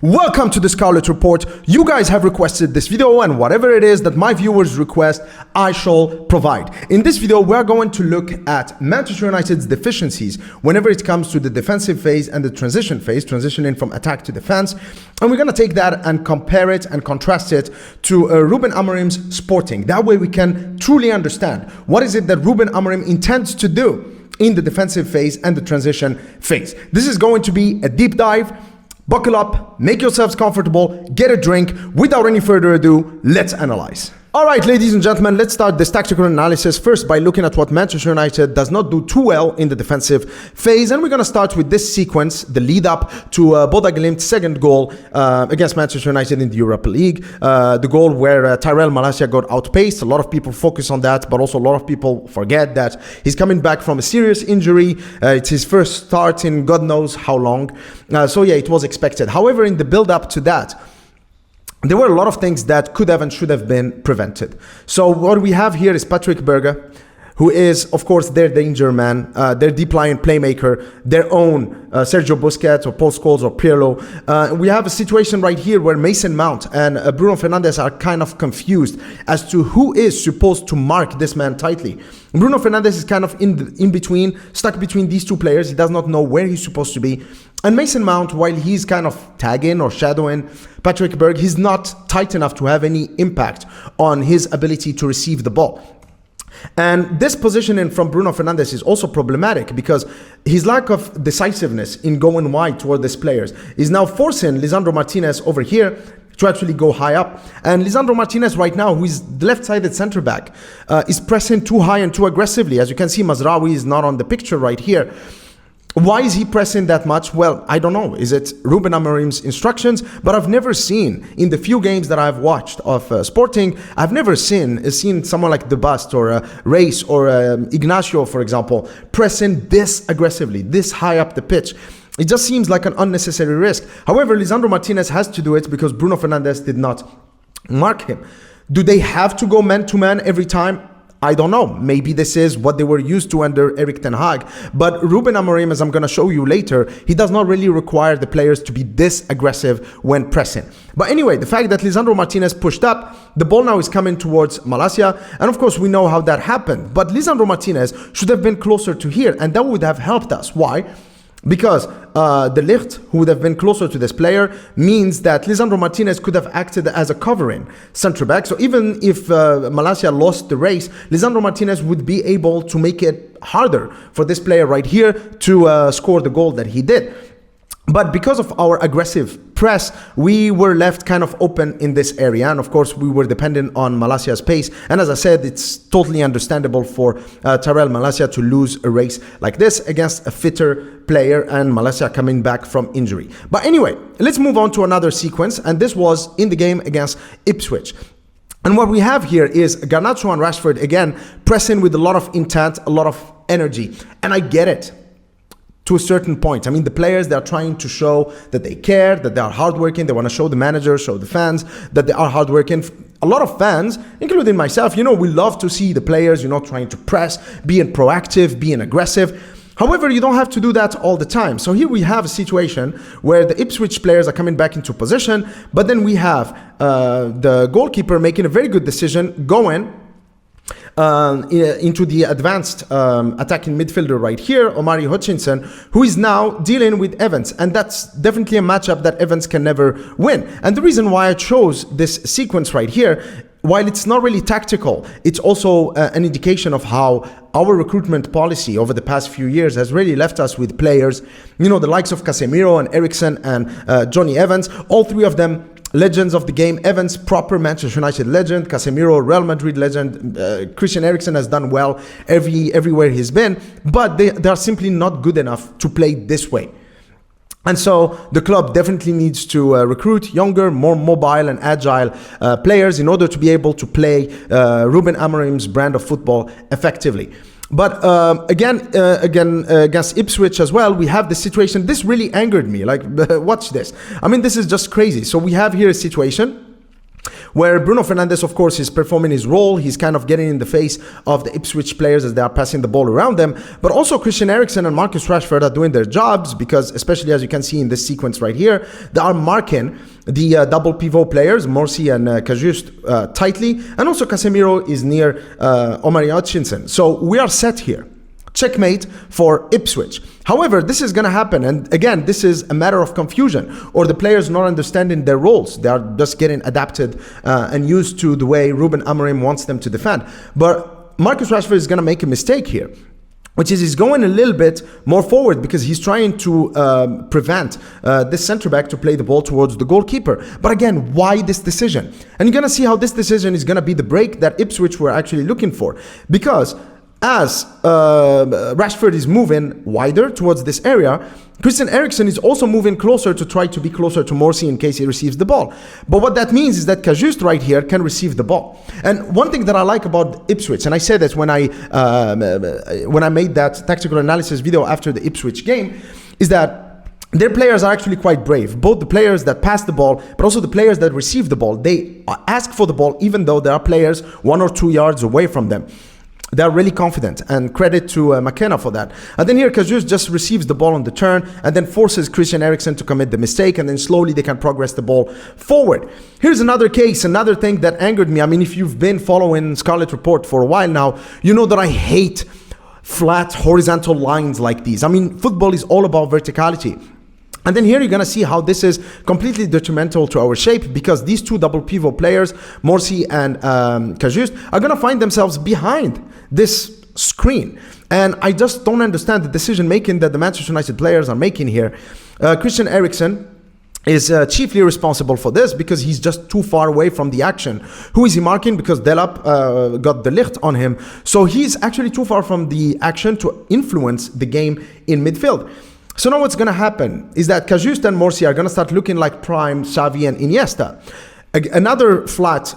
Welcome to the Scarlet Report. You guys have requested this video, and whatever it is that my viewers request, I shall provide. In this video, we're going to look at Manchester United's deficiencies whenever it comes to the defensive phase and the transition phase, transitioning from attack to defense. And we're going to take that and compare it and contrast it to Ruben Amorim's Sporting. That way we can truly understand what is it that Ruben Amorim intends to do in the defensive phase and the transition phase. This is going to be a deep dive. Buckle up, make yourselves comfortable, get a drink. Without any further ado, let's analyze. All right, ladies and gentlemen, let's start this tactical analysis first by looking at what Manchester United does not do too well in the defensive phase. And we're going to start with this sequence, the lead up to Boda Glimt's second goal against Manchester United in the Europa League. The goal where Tyrell Malacia got outpaced. A lot of people focus on that, but also a lot of people forget that he's coming back from a serious injury. It's his first start in God knows how long. So yeah, it was expected. However, in the build up to that, there were a lot of things that could have and should have been prevented. So what we have here is Patrick Berger, who is, of course, their danger man, their deep line playmaker, their own Sergio Busquets or Paul Scholes or Pirlo. We have a situation right here where Mason Mount and Bruno Fernandes are kind of confused as to who is supposed to mark this man tightly. Bruno Fernandes is kind of in between, stuck between these two players. He does not know where he's supposed to be. And Mason Mount, while he's kind of tagging or shadowing Patrick Berg, he's not tight enough to have any impact on his ability to receive the ball. And this positioning from Bruno Fernandes is also problematic because his lack of decisiveness in going wide toward these players is now forcing Lisandro Martinez over here to actually go high up. And Lisandro Martinez right now, who is the left-sided center back, is pressing too high and too aggressively. As you can see, Mazraoui is not on the picture right here. Why is he pressing that much? Well, I don't know. Is it Ruben Amorim's instructions? But I've never seen, in the few games that I've watched of Sporting, I've never seen someone like De Bust or Reis or Ignacio, for example, pressing this aggressively, this high up the pitch. It just seems like an unnecessary risk. However, Lisandro Martinez has to do it because Bruno Fernandes did not mark him. Do they have to go man-to-man every time? I don't know. Maybe this is what they were used to under Erik ten Hag. But Ruben Amorim, as I'm going to show you later, he does not really require the players to be this aggressive when pressing. But anyway, the fact that Lisandro Martinez pushed up, the ball now is coming towards Malacia. And of course, we know how that happened. But Lisandro Martinez should have been closer to here. And that would have helped us. Why? Because De Ligt, who would have been closer to this player, means that Lisandro Martinez could have acted as a covering centre back. So even if Malacia lost the race, Lisandro Martinez would be able to make it harder for this player right here to score the goal that he did. But because of our aggressive press, we were left kind of open in this area. And of course, we were dependent on Malacia's pace. And as I said, it's totally understandable for Tyrell Malacia to lose a race like this against a fitter player and Malacia coming back from injury. But anyway, let's move on to another sequence. And this was in the game against Ipswich. And what we have here is Garnacho and Rashford, again, pressing with a lot of intent, a lot of energy. And I get it. To a certain point. I mean, the players, they're trying to show that they care, that they are hardworking. They want to show the manager, show the fans that they are hardworking. A lot of fans, including myself, we love to see the players, trying to press, being proactive, being aggressive. However, you don't have to do that all the time. So here we have a situation where the Ipswich players are coming back into position, but then we have the goalkeeper making a very good decision, going into the advanced attacking midfielder right here, Omari Hutchinson, who is now dealing with Evans. And that's definitely a matchup that Evans can never win. And the reason why I chose this sequence right here, while it's not really tactical, it's also an indication of how our recruitment policy over the past few years has really left us with players, the likes of Casemiro and Eriksen and Johnny Evans, all three of them legends of the game. Evans, proper Manchester United legend. Casemiro, Real Madrid legend. Christian Eriksen has done well everywhere he's been, but they are simply not good enough to play this way. And so the club definitely needs to recruit younger, more mobile and agile players in order to be able to play Ruben Amorim's brand of football effectively. But again, against Ipswich as well, we have the situation. This really angered me. Like, watch this. I mean, this is just crazy. So we have here a situation where Bruno Fernandes, of course, is performing his role. He's kind of getting in the face of the Ipswich players as they are passing the ball around them. But also Christian Eriksen and Marcus Rashford are doing their jobs, because especially as you can see in this sequence right here, they are marking the double pivot players, Morsi and Cajuste, tightly. And also Casemiro is near Omar Hutchinson. So we are set here. Checkmate for Ipswich. However, this is going to happen, and again, this is a matter of confusion, or the players not understanding their roles. They are just getting adapted and used to the way Ruben Amorim wants them to defend. But Marcus Rashford is going to make a mistake here, which is he's going a little bit more forward, because he's trying to prevent this centre-back to play the ball towards the goalkeeper. But again, why this decision? And you're going to see how this decision is going to be the break that Ipswich were actually looking for, because as Rashford is moving wider towards this area, Christian Eriksen is also moving closer to try to be closer to Morsi in case he receives the ball. But what that means is that Cajuste right here can receive the ball. And one thing that I like about Ipswich, and I said that when I made that tactical analysis video after the Ipswich game, is that their players are actually quite brave. Both the players that pass the ball, but also the players that receive the ball. They ask for the ball even though there are players 1 or 2 yards away from them. They're really confident, and credit to McKenna for that. And then here Cajuste just receives the ball on the turn and then forces Christian Eriksen to commit the mistake, and then slowly they can progress the ball forward. Here's another case, another thing that angered me. I mean, if you've been following Scarlet Report for a while now, you know that I hate flat horizontal lines like these. I mean, football is all about verticality. And then here you're going to see how this is completely detrimental to our shape, because these two double pivot players, Morsi and Cajuste, are going to find themselves behind this screen. And I just don't understand the decision making that the Manchester United players are making here. Christian Eriksen is chiefly responsible for this, because he's just too far away from the action. Who is he marking? Because Delap got the licht on him. So he's actually too far from the action to influence the game in midfield. So now what's going to happen is that Cajuste and Morsi are going to start looking like prime Xavi and Iniesta. Another flat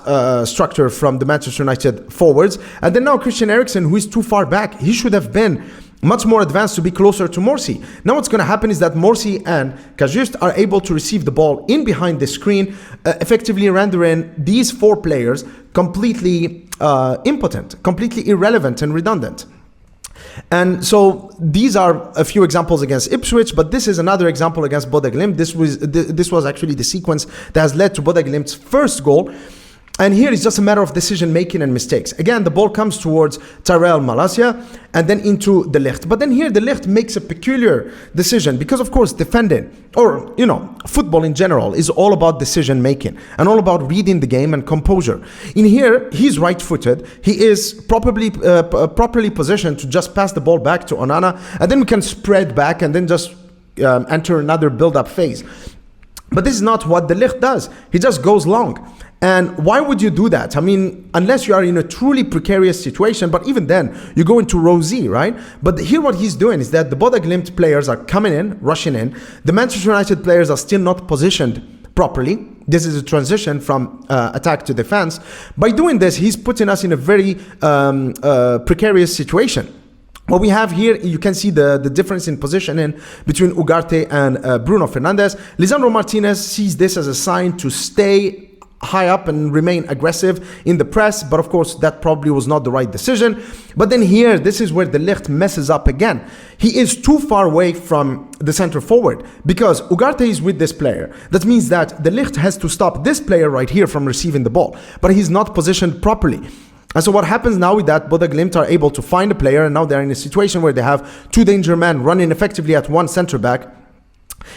structure from the Manchester United forwards. And then now Christian Eriksen, who is too far back, he should have been much more advanced to be closer to Morsi. Now what's going to happen is that Morsi and Cajuste are able to receive the ball in behind the screen, effectively rendering these four players completely impotent, completely irrelevant and redundant. And so these are a few examples against Ipswich, but this is another example against Bodø Glimt. This was actually the sequence that has led to Bodø Glimt's first goal. And here it's just a matter of decision making and mistakes. Again, the ball comes towards Tyrell Malacia and then into De Ligt. But then here De Ligt makes a peculiar decision, because of course defending, or you know, football in general is all about decision making and all about reading the game and composure. In here, he's right-footed. He is properly positioned to just pass the ball back to Onana, and then we can spread back and then just enter another build-up phase. But this is not what De Ligt does. He just goes long. And why would you do that? I mean, unless you are in a truly precarious situation, but even then, you go into row Z, right? But here what he's doing is that the Bodø Glimt players are coming in, rushing in. The Manchester United players are still not positioned properly. This is a transition from attack to defense. By doing this, he's putting us in a very precarious situation. What we have here, you can see the difference in positioning between Ugarte and Bruno Fernandes. Lisandro Martinez sees this as a sign to stay high up and remain aggressive in the press, but of course that probably was not the right decision. But then here, this is where De Ligt messes up again. He is too far away from the center forward, because Ugarte is with this player. That means that De Ligt has to stop this player right here from receiving the ball, but he's not positioned properly. And so what happens now is that Bodø Glimt are able to find a player, and now they're in a situation where they have two danger men running effectively at one center back.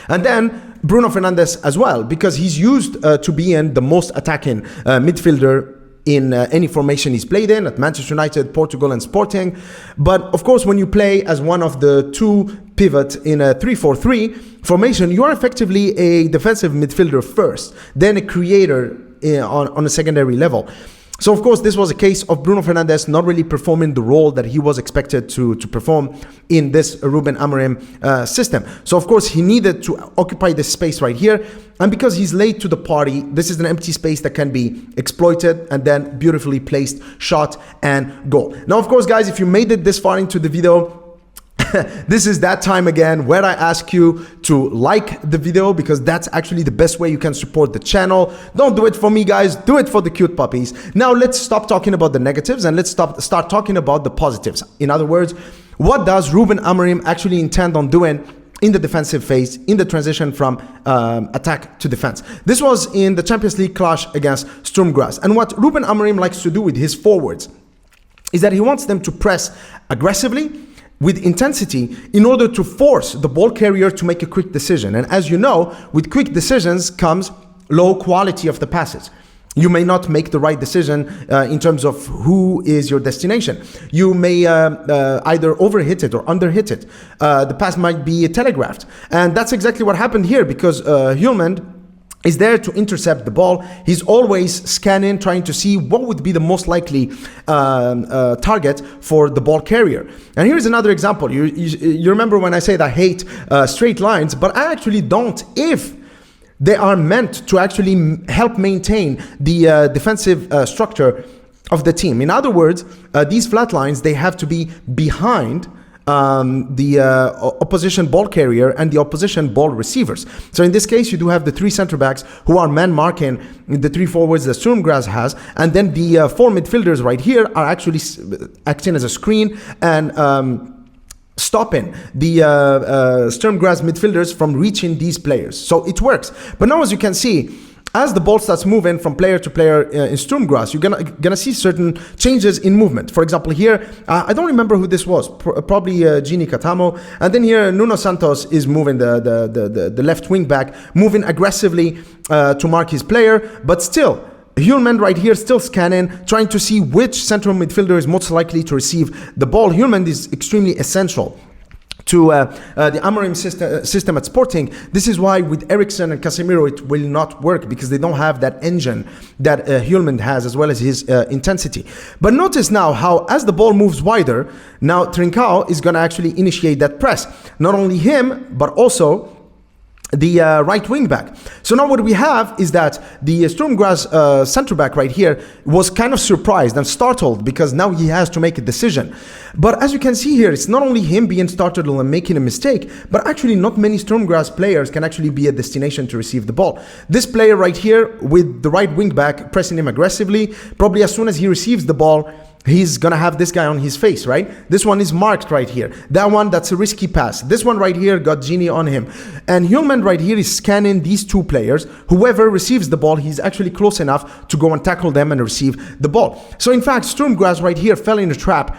And then Bruno Fernandes as well, because he's used to be in the most attacking midfielder in any formation he's played in, at Manchester United, Portugal and Sporting. But of course, when you play as one of the two pivots in a 3-4-3 formation, you are effectively a defensive midfielder first, then a creator on a secondary level. So of course, this was a case of Bruno Fernandes not really performing the role that he was expected to perform in this Ruben Amorim system. So of course, he needed to occupy this space right here. And because he's late to the party, this is an empty space that can be exploited and then beautifully placed shot and goal. Now, of course, guys, if you made it this far into the video, this is that time again where I ask you to like the video, because that's actually the best way you can support the channel. Don't do it for me, guys. Do it for the cute puppies. Now let's stop talking about the negatives and let's start talking about the positives. In other words, what does Ruben Amorim actually intend on doing in the defensive phase, in the transition from attack to defense? This was in the Champions League clash against Sturm Graz. And what Ruben Amorim likes to do with his forwards is that he wants them to press aggressively with intensity in order to force the ball carrier to make a quick decision. And as you know, with quick decisions comes low quality of the passes. You may not make the right decision in terms of who is your destination. You may either overhit it or underhit it. The pass might be telegraphed. And that's exactly what happened here, because Hjulmand is there to intercept the ball. He's always scanning, trying to see what would be the most likely target for the ball carrier. And here's another example. You remember when I said I hate straight lines, but I actually don't if they are meant to actually help maintain the defensive structure of the team. In other words, these flat lines, they have to be behind the opposition ball carrier and the opposition ball receivers. So in this case, you do have the three center backs who are man marking the three forwards that Sturm Graz has, and then the four midfielders right here are actually acting as a screen and stopping the Sturm Graz midfielders from reaching these players. So it works. But now, as you can see, as the ball starts moving from player to player in Sturm Graz, you're gonna see certain changes in movement. For example, here, I don't remember who this was, probably Gini Katamo. And then here, Nuno Santos is moving the left wing back, moving aggressively to mark his player, but still, Hjulmand right here still scanning, trying to see which central midfielder is most likely to receive the ball. Hjulmand is extremely essential to the Amorim system at Sporting. This is why with Eriksen and Casemiro it will not work, because they don't have that engine that Hjulmand has, as well as his intensity. But notice now how, as the ball moves wider, now Trincao is going to actually initiate that press. Not only him, but also the right wing back. So now what we have is that the Sturm Graz center back right here was kind of surprised and startled, because now he has to make a decision. But as you can see here, it's not only him being startled and making a mistake, but actually not many Sturm Graz players can actually be a destination to receive the ball. This player right here with the right wing back pressing him aggressively, probably as soon as he receives the ball, he's gonna have this guy on his face, right? This one is marked right here. That one, that's a risky pass. This one right here got Gini on him. And Hjulmand right here is scanning these two players. Whoever receives the ball, he's actually close enough to go and tackle them and receive the ball. So in fact, Sturm Graz right here fell in a trap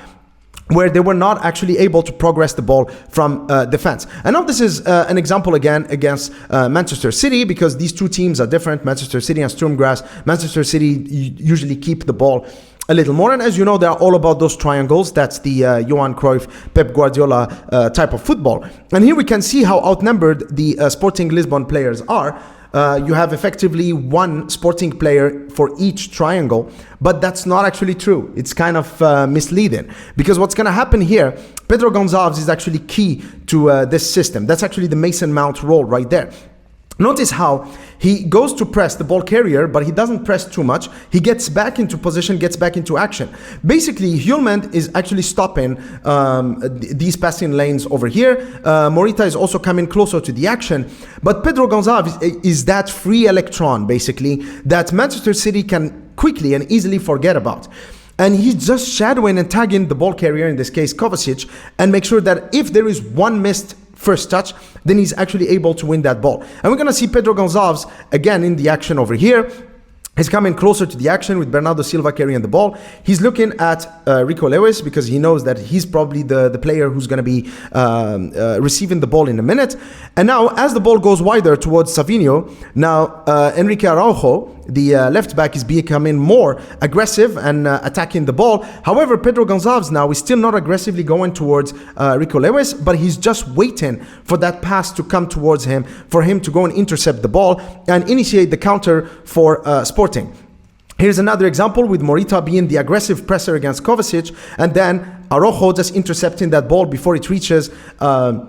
where they were not actually able to progress the ball from defense. And now this is an example again against Manchester City, because these two teams are different, Manchester City and Sturm Graz. Manchester City usually keep the ball a little more, and as you know, they're all about those triangles. That's the Johan Cruyff, Pep Guardiola type of football. And here we can see how outnumbered the Sporting Lisbon players are. You have effectively one Sporting player for each triangle, but that's not actually true. It's kind of misleading, because what's going to happen here, Pedro Gonçalves is actually key to this system. That's actually the Mason Mount role right there. Notice how he goes to press the ball carrier, but he doesn't press too much. He gets back into position, gets back into action. Basically, Hjulmand is actually stopping these passing lanes over here. Morita is also coming closer to the action. But Pedro Gonçalves is that free electron, basically, that Manchester City can quickly and easily forget about. And he's just shadowing and tagging the ball carrier, in this case Kovacic, and make sure that if there is one missed first touch, then he's actually able to win that ball. And we're going to see Pedro Gonçalves again in the action over here. He's coming closer to the action with Bernardo Silva carrying the ball. He's looking at Rico Lewis, because he knows that he's probably the player who's going to be receiving the ball in a minute. And now, as the ball goes wider towards Savinho, now Enrique Araujo, the left back, is becoming more aggressive and attacking the ball. However, Pedro Gonçalves now is still not aggressively going towards Rico Lewis, but he's just waiting for that pass to come towards him, for him to go and intercept the ball and initiate the counter for Sporting. Here's another example with Morita being the aggressive presser against Kovacic, and then Araujo just intercepting that ball before it reaches Savinho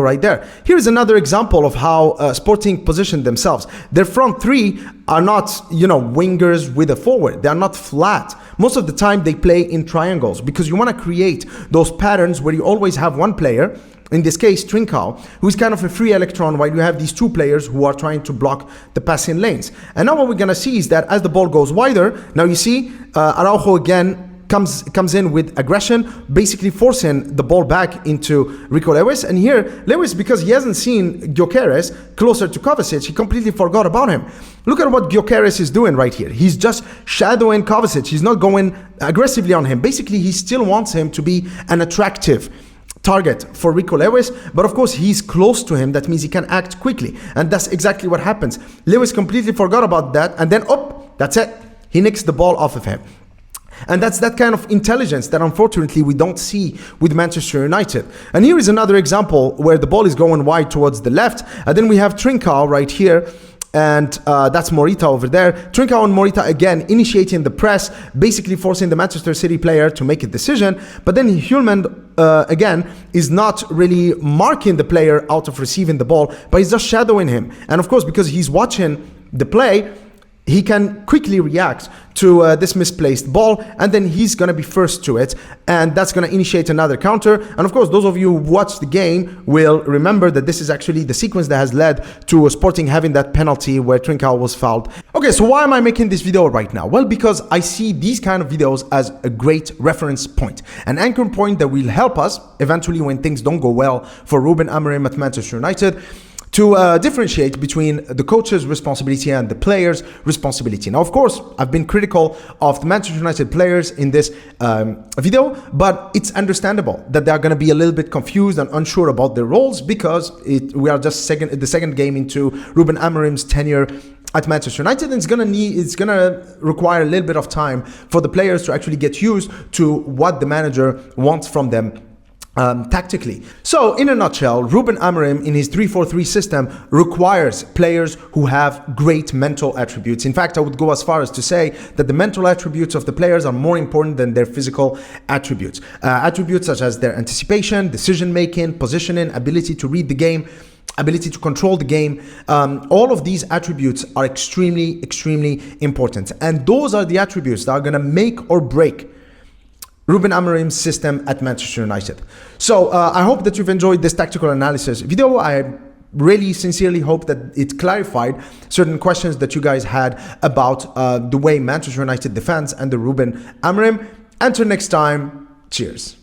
right there. Here's another example of how Sporting positioned themselves. Their front three are not, wingers with a forward. They are not flat most of the time they play in triangles because you want to create those patterns where you always have one player, in this case Trincao, who is kind of a free electron, while you have these two players who are trying to block the passing lanes. And now what we're going to see is that as the ball goes wider, now you see Araujo again comes in with aggression, basically forcing the ball back into Rico Lewis. And here, Lewis, because he hasn't seen Gyökeres closer to Kovacic, he completely forgot about him. Look at what Gyökeres is doing right here. He's just shadowing Kovacic. He's not going aggressively on him. Basically, he still wants him to be an attractive target for Rico Lewis, but of course he's close to him. That means he can act quickly, and that's exactly what happens. Lewis completely forgot about that, and then that's it. He nicks the ball off of him. And that's that kind of intelligence that unfortunately we don't see with Manchester United. And here is another example where the ball is going wide towards the left, and then we have Trincao right here, and that's Morita over there. Trincao and Morita again initiating the press, basically forcing the Manchester City player to make a decision. But then Hjulmand again is not really marking the player out of receiving the ball, but he's just shadowing him. And of course, because he's watching the play, he can quickly react to this misplaced ball, and then he's going to be first to it, and that's going to initiate another counter. And of course, those of you who watched the game will remember that this is actually the sequence that has led to Sporting having that penalty where Trincao was fouled. Okay, so why am I making this video right now? Well, because I see these kind of videos as a great reference point, an anchor point that will help us eventually when things don't go well for Ruben Amorim at Manchester United, to differentiate between the coach's responsibility and the player's responsibility. Now, of course, I've been critical of the Manchester United players in this video, but it's understandable that they're going to be a little bit confused and unsure about their roles because we are just the second game into Ruben Amorim's tenure at Manchester United, and it's gonna require a little bit of time for the players to actually get used to what the manager wants from them tactically. So in a nutshell, Ruben Amorim in his 3-4-3 system requires players who have great mental attributes. In fact, I would go as far as to say that the mental attributes of the players are more important than their physical attributes. Attributes such as their anticipation, decision-making, positioning, ability to read the game, ability to control the game. All of these attributes are extremely, extremely important. And those are the attributes that are going to make or break Ruben Amorim's system at Manchester United. So I hope that you've enjoyed this tactical analysis video. I really sincerely hope that it clarified certain questions that you guys had about the way Manchester United defends under Ruben Amorim. Until next time, cheers.